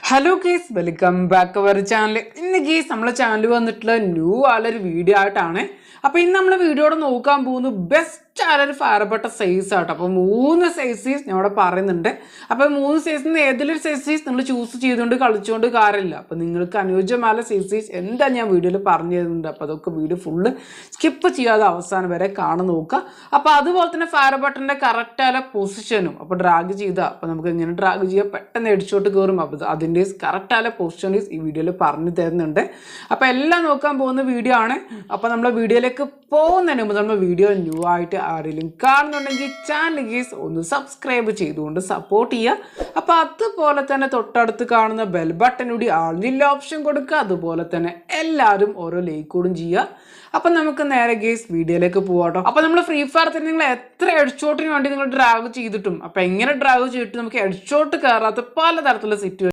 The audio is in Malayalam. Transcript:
Hello guys, welcome back our channel. ഇന്ന് ഗേസ് നമ്മളെ ചാനൽ വന്നിട്ടുള്ള ന്യൂ ആളൊരു വീഡിയോ ആയിട്ടാണ്. അപ്പോൾ ഇന്ന് നമ്മൾ വീഡിയോയുടെ നോക്കാൻ പോകുന്നത് ബെസ്റ്റ് ആളൊരു ഫയർപ്പെട്ട സൈസ് ആട്ടോ. അപ്പോൾ 3 സൈസസ് ഞാൻ ഇവിടെ പറയുന്നുണ്ട്. അപ്പോൾ 3 സൈസിൽ നിന്ന് ഏതൊരു സൈസസ് നിങ്ങൾ ചൂസ് ചെയ്തുകൊണ്ട് കളിച്ചുകൊണ്ട് കാര്യമില്ല. അപ്പോൾ നിങ്ങൾക്ക് അനുയോജ്യമായ സൈസസ് എന്താ ഞാൻ വീഡിയോയിൽ പറഞ്ഞു തരുന്നുണ്ട്. അപ്പോൾ അതൊക്കെ വീഡിയോ ഫുള്ള് സ്കിപ്പ് ചെയ്യാതെ അവസാനം വരെ കാണാൻ നോക്കുക. അപ്പോൾ അതുപോലെ തന്നെ ഫയർ ബട്ടൻ്റെ കറക്റ്റായ പൊസിഷനും അപ്പോൾ ഡ്രാഗ് ചെയ്താൽ അപ്പോൾ നമുക്ക് എങ്ങനെ ഡ്രാഗ് ചെയ്യാം, പെട്ടെന്ന് അടിച്ചോട്ട് കയറും. അപ്പോൾ അതിൻ്റെ കറക്റ്റായ പൊസിഷൻസ് ഈ വീഡിയോയിൽ പറഞ്ഞു തരുന്നുണ്ട്. അപ്പോൾ എല്ലാം നോക്കാൻ പോകുന്ന വീഡിയോ ആണ്. അപ്പോൾ നമ്മളെ വീഡിയോയിലേക്ക് പോകുന്നതിന് മുമ്പ് നമ്മൾ വീഡിയോ ന്യൂ ആയിട്ട് ആരെങ്കിലും കാണുന്നുണ്ടെങ്കിൽ ചാനൽ ഗീസ് ഒന്ന് സബ്സ്ക്രൈബ് ചെയ്തുകൊണ്ട് സപ്പോർട്ട് ചെയ്യുക. അപ്പോൾ അതുപോലെ തന്നെ തൊട്ടടുത്ത് കാണുന്ന ബെൽ ബട്ടൺ കൂടി ആളില്ല ഓപ്ഷൻ കൊടുക്കുക. അതുപോലെ തന്നെ എല്ലാവരും ഓരോ ലൈക്ക് കൂടും ചെയ്യുക. അപ്പം നമുക്ക് നേരെ ഗേസ് വീഡിയോയിലേക്ക് പോകാട്ടോ. അപ്പോൾ നമ്മൾ ഫ്രീ ഫയർ തന്നെ നിങ്ങൾ എത്ര ഹെഡ്ഷോട്ടിന് വേണ്ടി നിങ്ങൾ ഡ്രാഗ് ചെയ്തിട്ടും അപ്പോൾ എങ്ങനെ ഡ്രാഗ് ചെയ്തിട്ട് നമുക്ക് ഹെഡ്ഷോട്ട് കയറാത്ത പലതരത്തിലുള്ള സിറ്റുവേഷൻ